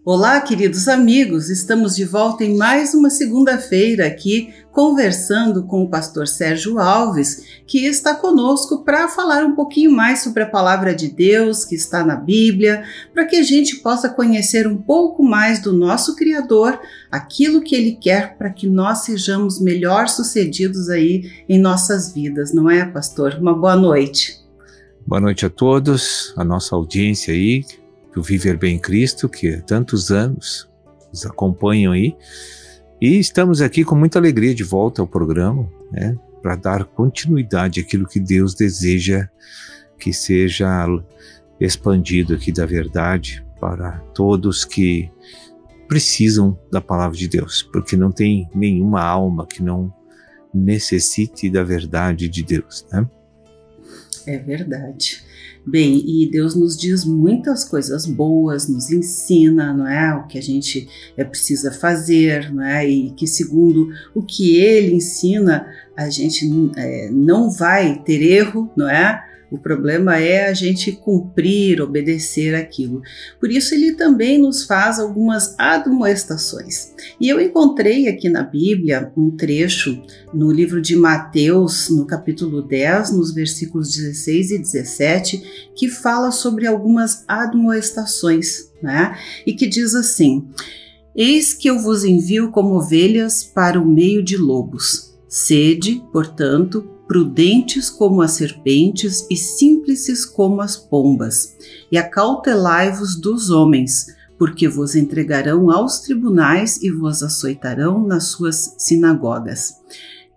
Olá, queridos amigos, estamos de volta em mais uma segunda-feira aqui conversando com o pastor Sérgio Alves, que está conosco para falar um pouquinho mais sobre a palavra de Deus que está na Bíblia, para que a gente possa conhecer um pouco mais do nosso Criador, aquilo que Ele quer para que nós sejamos melhor sucedidos aí em nossas vidas, não é, pastor? Uma boa noite. Boa noite a todos, a nossa audiência aí, do Viver Bem em Cristo, que há tantos anos nos acompanham aí. E estamos aqui com muita alegria de volta ao programa, né, para dar continuidade àquilo que Deus deseja que seja expandido aqui da verdade para todos que precisam da palavra de Deus, porque não tem nenhuma alma que não necessite da verdade de Deus, né? É verdade. Bem, e Deus nos diz muitas coisas boas, nos ensina, não é? O que a gente precisa fazer, não é? E que segundo o que Ele ensina, a gente não vai ter erro, não é? O problema é a gente cumprir, obedecer aquilo. Por isso ele também nos faz algumas admoestações. E eu encontrei aqui na Bíblia um trecho no livro de Mateus, no capítulo 10, nos versículos 16 e 17, que fala sobre algumas admoestações, né? E que diz assim: Eis que eu vos envio como ovelhas para o meio de lobos. Sede, portanto, prudentes como as serpentes e simples como as pombas, e acautelai-vos dos homens, porque vos entregarão aos tribunais e vos açoitarão nas suas sinagogas.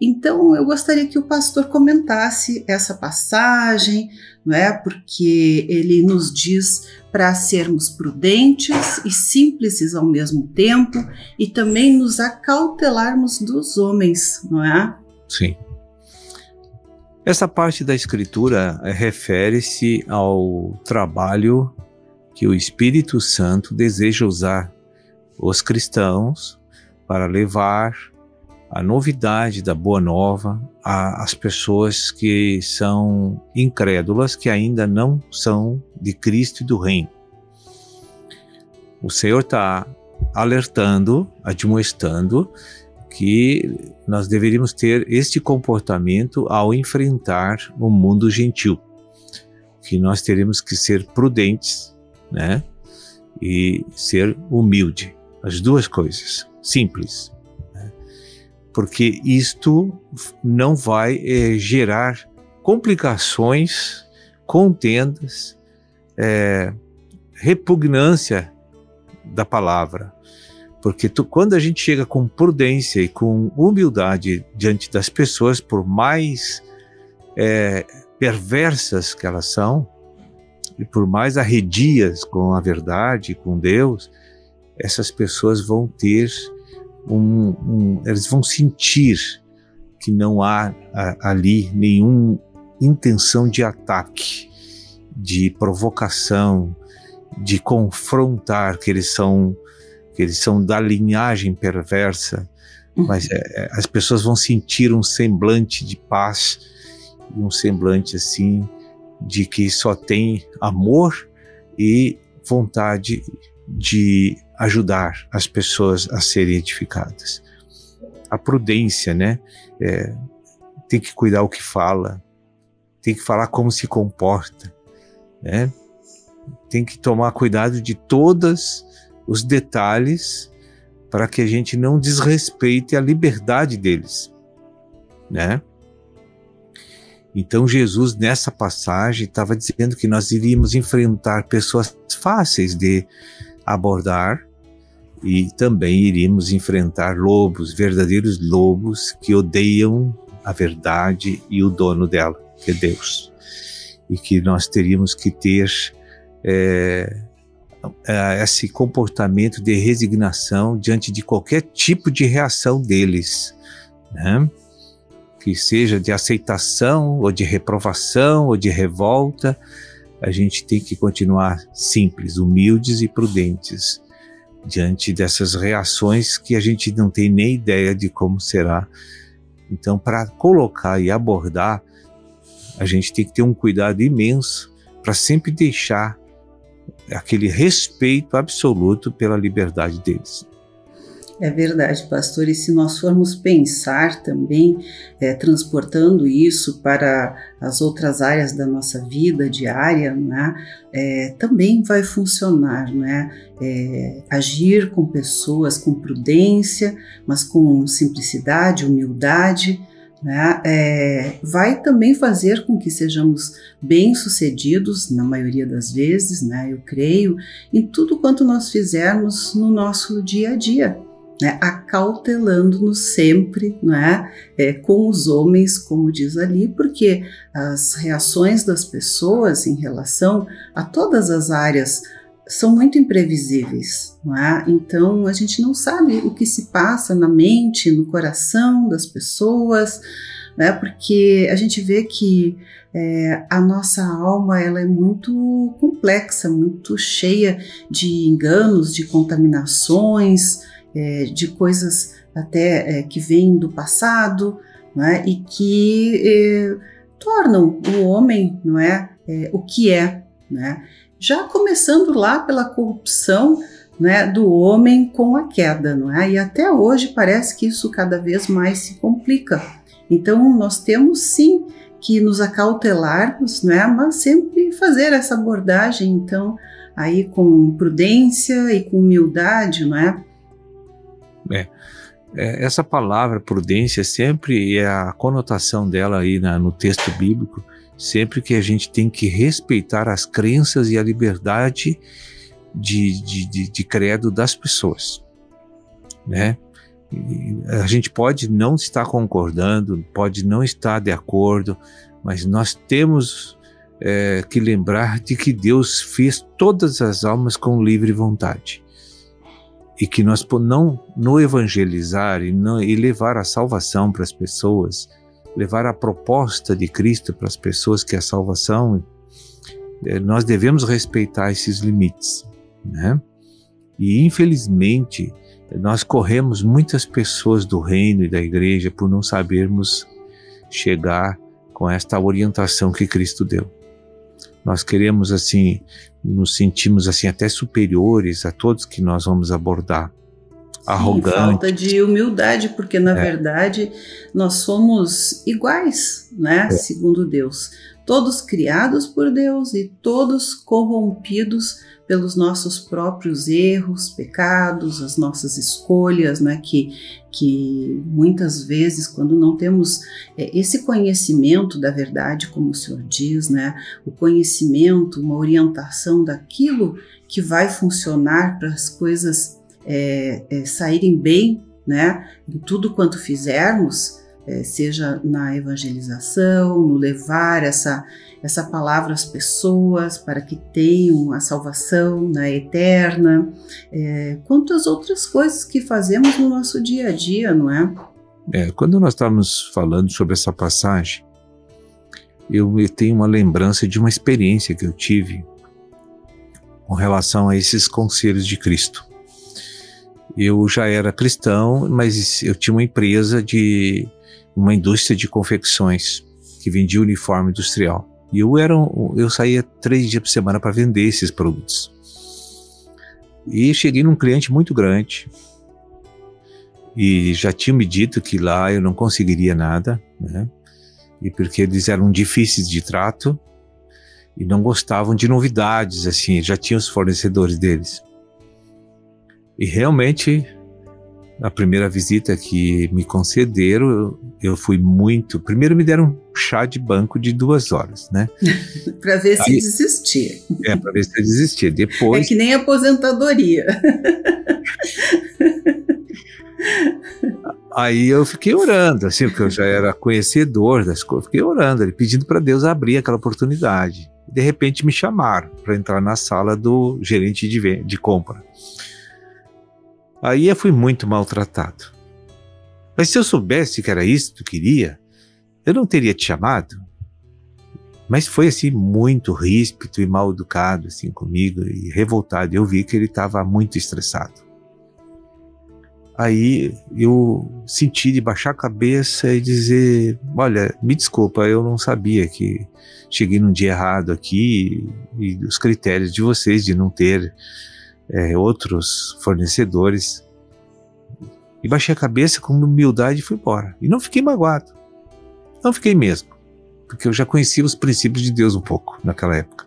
Então, eu gostaria que o pastor comentasse essa passagem, não é? Porque ele nos diz para sermos prudentes e simples ao mesmo tempo, e também nos acautelarmos dos homens, não é? Sim. Essa parte da Escritura refere-se ao trabalho que o Espírito Santo deseja usar os cristãos para levar a novidade da Boa Nova às pessoas que são incrédulas, que ainda não são de Cristo e do Reino. O Senhor está alertando, admoestando, que nós deveríamos ter este comportamento ao enfrentar o mundo gentil, que nós teremos que ser prudentes, né, e ser humilde, as duas coisas, simples, né, porque isto não vai gerar complicações, contendas, repugnância da palavra. Porque quando a gente chega com prudência e com humildade diante das pessoas, por mais perversas que elas são, e por mais arredias com a verdade, com Deus, essas pessoas vão ter eles vão sentir que não há ali nenhuma intenção de ataque, de provocação, de confrontar, que eles são da linhagem perversa, mas as pessoas vão sentir um semblante de paz, e um semblante assim, de que só tem amor e vontade de ajudar as pessoas a serem edificadas. A prudência, né? Tem que cuidar o que fala, tem que falar como se comporta, né? Tem que tomar cuidado de todas os detalhes para que a gente não desrespeite a liberdade deles, né? Então Jesus nessa passagem estava dizendo que nós iríamos enfrentar pessoas fáceis de abordar e também iríamos enfrentar lobos, verdadeiros lobos que odeiam a verdade e o dono dela, que é Deus, e que nós teríamos que ter esse comportamento de resignação diante de qualquer tipo de reação deles, né? Que seja de aceitação, ou de reprovação, ou de revolta, a gente tem que continuar simples, humildes e prudentes diante dessas reações que a gente não tem nem ideia de como será. Então, para colocar e abordar, a gente tem que ter um cuidado imenso para sempre deixar aquele respeito absoluto pela liberdade deles. É verdade, pastor, e se nós formos pensar também, transportando isso para as outras áreas da nossa vida diária, né, também vai funcionar, né? Agir com pessoas com prudência, mas com simplicidade, humildade, né, vai também fazer com que sejamos bem-sucedidos, na maioria das vezes, né, eu creio, em tudo quanto nós fizermos no nosso dia a dia. Né, acautelando-nos sempre, né, com os homens, como diz ali, porque as reações das pessoas em relação a todas as áreas são muito imprevisíveis, não é? Então a gente não sabe o que se pssa na mente, no coração das pessoas, né, porque a gente vê que a nossa alma ela é muito complexa, muito cheia de enganos, de contaminações, de coisas até que vêm do passado, não é? E que tornam o homem, não é? O que é, né? Já começando lá pela corrupção, né, do homem com a queda, não é? E até hoje parece que isso cada vez mais se complica. Então nós temos sim que nos acautelarmos, né, mas sempre fazer essa abordagem, então, aí com prudência e com humildade, não é? Essa palavra prudência sempre a conotação dela aí no texto bíblico, sempre que a gente tem que respeitar as crenças e a liberdade de credo das pessoas, né? E a gente pode não estar concordando, pode não estar de acordo, mas nós temos que lembrar de que Deus fez todas as almas com livre vontade. E que nós não no evangelizar e levar a salvação para as pessoas, levar a proposta de Cristo para as pessoas, que é a salvação, nós devemos respeitar esses limites, né? E infelizmente nós corremos muitas pessoas do reino e da igreja por não sabermos chegar com esta orientação que Cristo deu. Nós queremos assim, nos sentimos assim até superiores a todos que nós vamos abordar. Arrogantes. Falta de humildade, porque na verdade nós somos iguais, né? Segundo Deus. Todos criados por Deus e todos corrompidos pelos nossos próprios erros, pecados, as nossas escolhas, né? Que muitas vezes, quando não temos esse conhecimento da verdade, como o Senhor diz, né? O conhecimento, uma orientação daquilo que vai funcionar para as coisas saírem bem, né? Em tudo quanto fizermos, seja na evangelização, no levar essa palavra às pessoas para que tenham a salvação, né, eterna, quanto às outras coisas que fazemos no nosso dia a dia, não é? Quando nós estávamos falando sobre essa passagem, eu tenho uma lembrança de uma experiência que eu tive com relação a esses conselhos de Cristo. Eu já era cristão, mas eu tinha uma empresa uma indústria de confecções que vendia uniforme industrial. E eu saía 3 dias por semana para vender esses produtos. E cheguei num cliente muito grande e já tinham me dito que lá eu não conseguiria nada, né? E porque eles eram difíceis de trato e não gostavam de novidades, assim, já tinham os fornecedores deles. E realmente, a primeira visita que me concederam, eu fui muito... Primeiro me deram um chá de banco de 2 horas, né? Para ver se desistia. Para ver se desistia. Depois... É que nem aposentadoria. Aí eu fiquei orando, assim, porque eu já era conhecedor das coisas. Fiquei orando, ali, pedindo para Deus abrir aquela oportunidade. De repente me chamaram para entrar na sala do gerente de compra. Aí eu fui muito maltratado. Mas se eu soubesse que era isso que tu queria, eu não teria te chamado. Mas foi assim muito ríspido e mal educado assim comigo e revoltado. Eu vi que ele estava muito estressado. Aí eu senti de baixar a cabeça e dizer, olha, me desculpa, eu não sabia que cheguei num dia errado aqui e os critérios de vocês de não ter outros fornecedores. E baixei a cabeça com humildade e fui embora. E não fiquei magoado. Não fiquei mesmo. Porque eu já conhecia os princípios de Deus um pouco naquela época.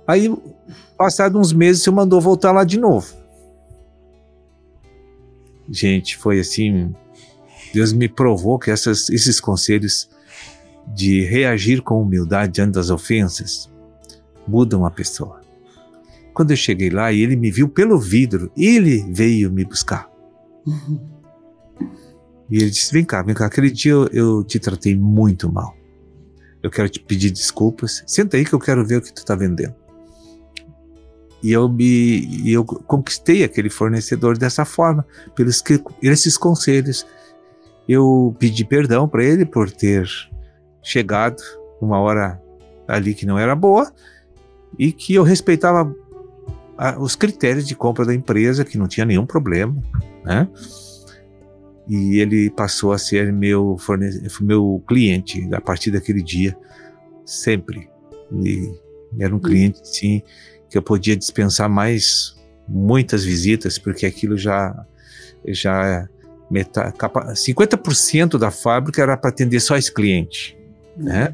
Aí, passados uns meses, o Senhor mandou voltar lá de novo. Gente, foi assim, Deus me provou que esses conselhos de reagir com humildade diante das ofensas mudam a pessoa. Quando eu cheguei lá e ele me viu pelo vidro, ele veio me buscar. E ele disse, vem cá, aquele dia eu te tratei muito mal. Eu quero te pedir desculpas, senta aí que eu quero ver o que tu está vendendo. E eu conquistei aquele fornecedor dessa forma, pelos esses conselhos. Eu pedi perdão para ele por ter chegado uma hora ali que não era boa e que eu respeitava os critérios de compra da empresa, que não tinha nenhum problema, né? E ele passou a ser meu cliente a partir daquele dia, sempre. E era um cliente, sim, que eu podia dispensar muitas visitas, porque aquilo já 50% da fábrica era para atender só esse cliente, né?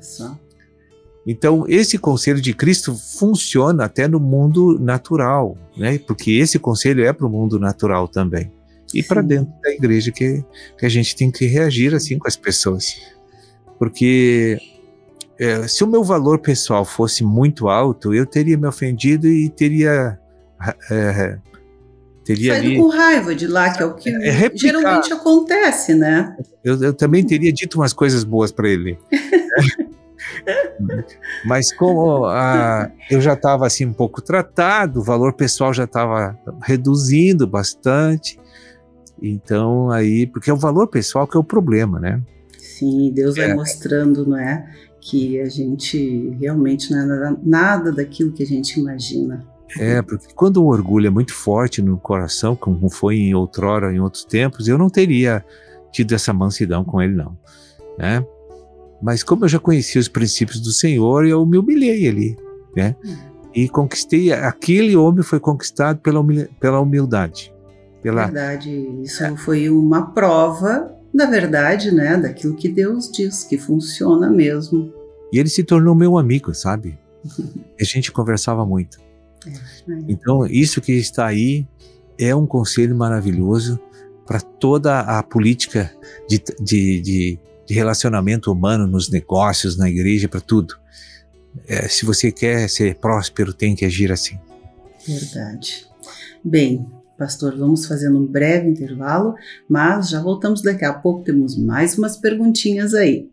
Então, esse conselho de Cristo funciona até no mundo natural, né? Porque esse conselho é para o mundo natural também. E para dentro da igreja que a gente tem que reagir assim com as pessoas. Porque se o meu valor pessoal fosse muito alto, eu teria me ofendido e teria saído ali com raiva de lá, que é o que geralmente acontece, né? Eu também teria dito umas coisas boas para ele. Mas como eu já estava assim um pouco tratado, o valor pessoal já estava reduzindo bastante. Então aí, porque é o valor pessoal que é o problema, né? Sim, Deus vai mostrando, não é? Que a gente realmente não é nada daquilo que a gente imagina. Porque quando o orgulho é muito forte no coração, como foi em outrora, em outros tempos, eu não teria tido essa mansidão com ele, não, né? Mas como eu já conhecia os princípios do Senhor, eu me humilhei ali, né? E conquistei, aquele homem foi conquistado pela humildade. Verdade, isso foi uma prova da verdade, né? Daquilo que Deus diz, que funciona mesmo. E ele se tornou meu amigo, sabe? A gente conversava muito. Então, isso que está aí é um conselho maravilhoso para toda a política de relacionamento humano nos negócios, na igreja, para tudo. Se você quer ser próspero, tem que agir assim. Verdade. Bem, pastor, vamos fazendo um breve intervalo, mas já voltamos daqui a pouco, temos mais umas perguntinhas aí.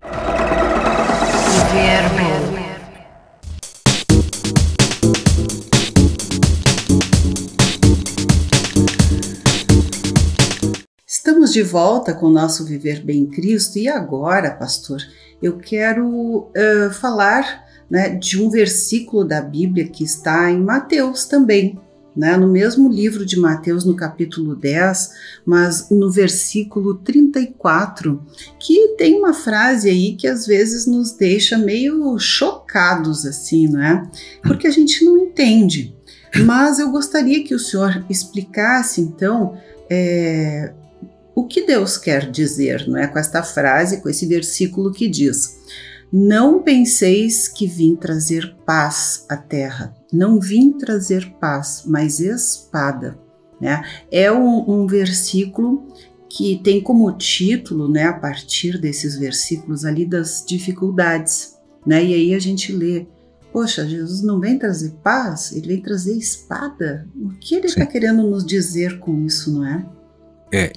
Estamos de volta com o nosso Viver Bem em Cristo e agora, pastor, eu quero falar, né, de um versículo da Bíblia que está em Mateus também, né, no mesmo livro de Mateus, no capítulo 10, mas no versículo 34, que tem uma frase aí que às vezes nos deixa meio chocados, assim, né? Porque a gente não entende. Mas eu gostaria que o senhor explicasse, então, o que Deus quer dizer, não é, com esta frase, com esse versículo que diz: não penseis que vim trazer paz à terra. Não vim trazer paz, mas espada. Né? É um versículo que tem como título, né, a partir desses versículos ali, das dificuldades. Né? E aí a gente lê, poxa, Jesus não vem trazer paz, ele vem trazer espada. O que ele está querendo nos dizer com isso, não é?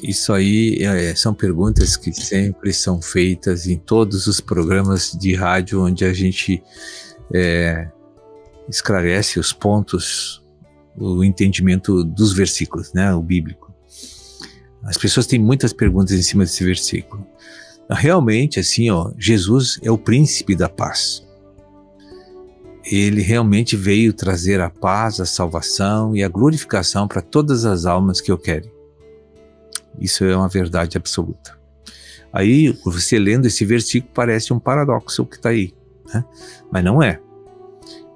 Isso aí são perguntas que sempre são feitas em todos os programas de rádio onde a gente esclarece os pontos, o entendimento dos versículos, né, o bíblico. As pessoas têm muitas perguntas em cima desse versículo. Realmente, assim, Jesus é o príncipe da paz. Ele realmente veio trazer a paz, a salvação e a glorificação para todas as almas que o querem. Isso é uma verdade absoluta. Aí, você lendo esse versículo, parece um paradoxo que está aí, né? Mas não é.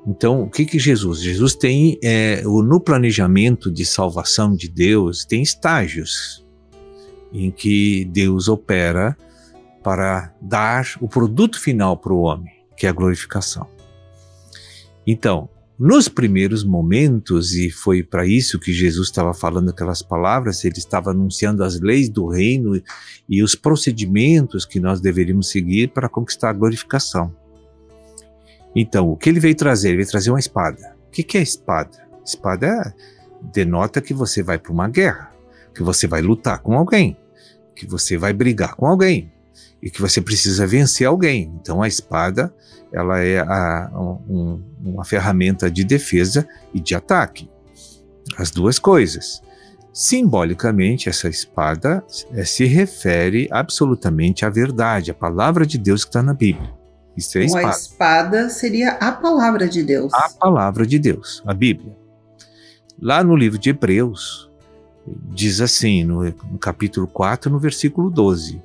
Então, o que Jesus? Jesus tem, no planejamento de salvação de Deus, tem estágios em que Deus opera para dar o produto final para o homem, que é a glorificação. Então, nos primeiros momentos, e foi para isso que Jesus estava falando aquelas palavras, ele estava anunciando as leis do reino e os procedimentos que nós deveríamos seguir para conquistar a glorificação. Então, o que ele veio trazer? Ele veio trazer uma espada. O que é a espada? Espada denota que você vai para uma guerra, que você vai lutar com alguém, que você vai brigar com alguém e que você precisa vencer alguém. Então, a espada, ela é uma ferramenta de defesa e de ataque. As duas coisas. Simbolicamente, essa espada se refere absolutamente à verdade, à palavra de Deus que está na Bíblia. Isso é a espada. A espada seria a palavra de Deus. A palavra de Deus, a Bíblia. Lá no livro de Hebreus, diz assim, no capítulo 4, no versículo 12,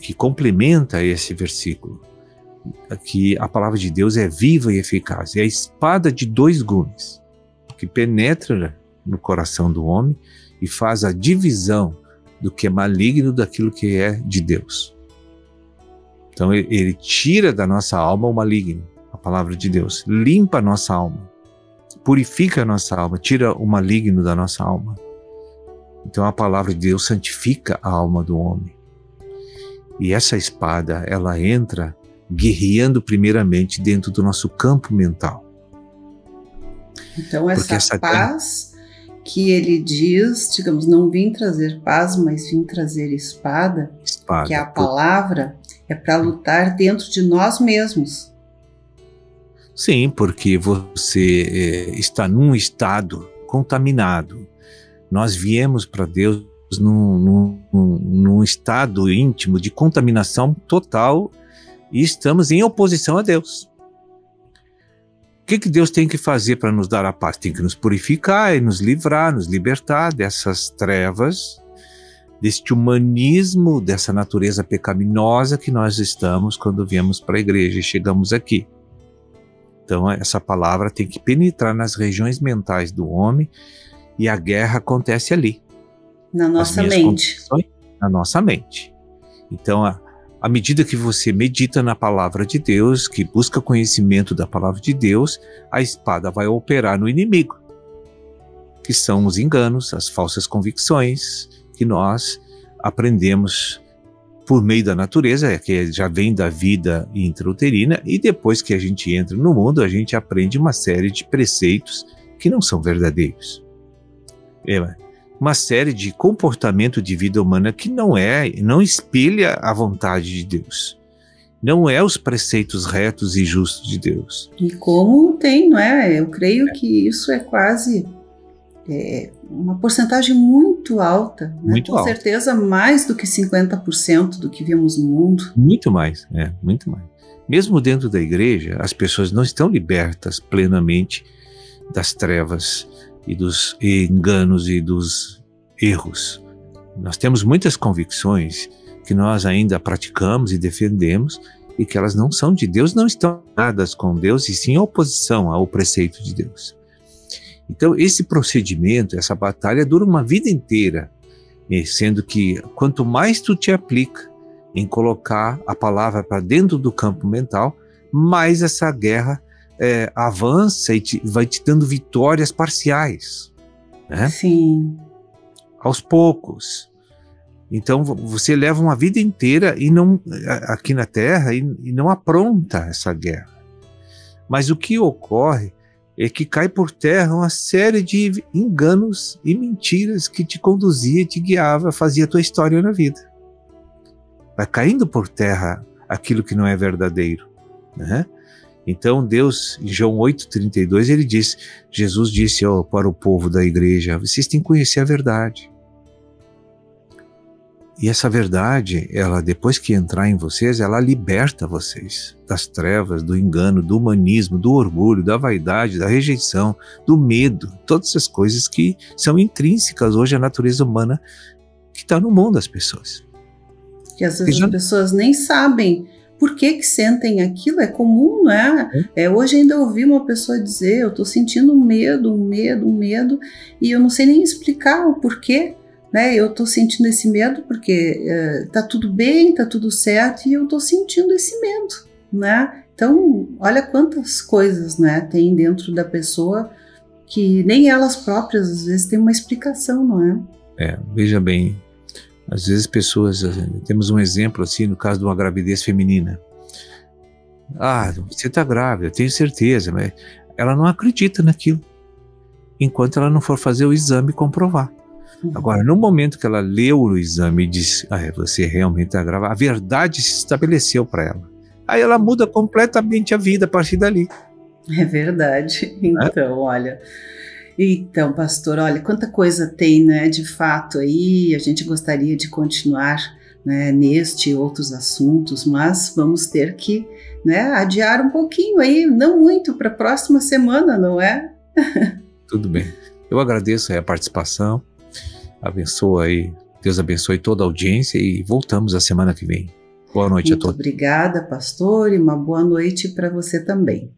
que complementa esse versículo, que a palavra de Deus é viva e eficaz, é a espada de dois gumes, que penetra no coração do homem e faz a divisão do que é maligno daquilo que é de Deus. Então ele tira da nossa alma o maligno, a palavra de Deus, limpa a nossa alma, purifica a nossa alma, tira o maligno da nossa alma. Então a palavra de Deus santifica a alma do homem. E essa espada, ela entra guerreando primeiramente dentro do nosso campo mental. Então essa paz que ele diz, digamos, não vim trazer paz, mas vim trazer espada, que é a palavra, é para lutar dentro de nós mesmos. Sim, porque você está num estado contaminado. Nós viemos para Deus num estado íntimo de contaminação total e estamos em oposição a Deus. O que Deus tem que fazer para nos dar a paz? Tem que nos purificar e nos livrar, nos libertar dessas trevas, deste humanismo, dessa natureza pecaminosa que nós estamos quando viemos para a igreja e chegamos aqui. Então essa palavra tem que penetrar nas regiões mentais do homem e a guerra acontece ali. Na nossa mente. Na nossa mente. Então, à medida que você medita na palavra de Deus, que busca conhecimento da palavra de Deus, a espada vai operar no inimigo, que são os enganos, as falsas convicções que nós aprendemos por meio da natureza, que já vem da vida intrauterina, e depois que a gente entra no mundo, a gente aprende uma série de preceitos que não são verdadeiros. Uma série de comportamento de vida humana que não espelha a vontade de Deus. Não é os preceitos retos e justos de Deus. E como tem, não é? Eu creio que isso é quase uma porcentagem muito alta. Né? Muito alta. Com certeza mais do que 50% do que vemos no mundo. Muito mais, muito mais. Mesmo dentro da igreja, as pessoas não estão libertas plenamente das trevas e dos enganos e dos erros. Nós temos muitas convicções que nós ainda praticamos e defendemos e que elas não são de Deus, não estão ligadas com Deus e sim em oposição ao preceito de Deus. Então esse procedimento, essa batalha dura uma vida inteira, sendo que quanto mais tu te aplica em colocar a palavra para dentro do campo mental, mais essa guerra avança e vai te dando vitórias parciais, né? Sim. Aos poucos. Então você leva uma vida inteira aqui na Terra e não apronta essa guerra. Mas o que ocorre é que cai por terra uma série de enganos e mentiras que te conduzia, te guiava, fazia a tua história na vida. Vai caindo por terra aquilo que não é verdadeiro, né? Então Deus, em João 8,32, Jesus disse para o povo da igreja, vocês têm que conhecer a verdade. E essa verdade, ela depois que entrar em vocês, ela liberta vocês das trevas, do engano, do humanismo, do orgulho, da vaidade, da rejeição, do medo, todas essas coisas que são intrínsecas hoje à natureza humana que está no mundo das pessoas. Que às vezes as pessoas nem sabem por que sentem aquilo, é comum, né? Hoje ainda ouvi uma pessoa dizer, eu estou sentindo um medo, e eu não sei nem explicar o porquê, né? Eu estou sentindo esse medo porque tá tudo bem, tá tudo certo, e eu estou sentindo esse medo, né? Então, olha quantas coisas, né, tem dentro da pessoa que nem elas próprias às vezes têm uma explicação, não é? Veja bem, às vezes pessoas, temos um exemplo assim no caso de uma gravidez feminina. Você está grávida, eu tenho certeza, mas ela não acredita naquilo, enquanto ela não for fazer o exame e comprovar. Agora, no momento que ela leu o exame e disse, você realmente está grávida, a verdade se estabeleceu para ela. Aí ela muda completamente a vida a partir dali. É verdade. Então, olha... Então, pastor, olha, quanta coisa tem, né, de fato aí, a gente gostaria de continuar, né, neste e outros assuntos, mas vamos ter que, né, adiar um pouquinho aí, não muito, para a próxima semana, não é? Tudo bem. Eu agradeço aí a participação, Deus abençoe toda a audiência e voltamos a semana que vem. Boa noite a todos. Muito obrigada, pastor, e uma boa noite para você também.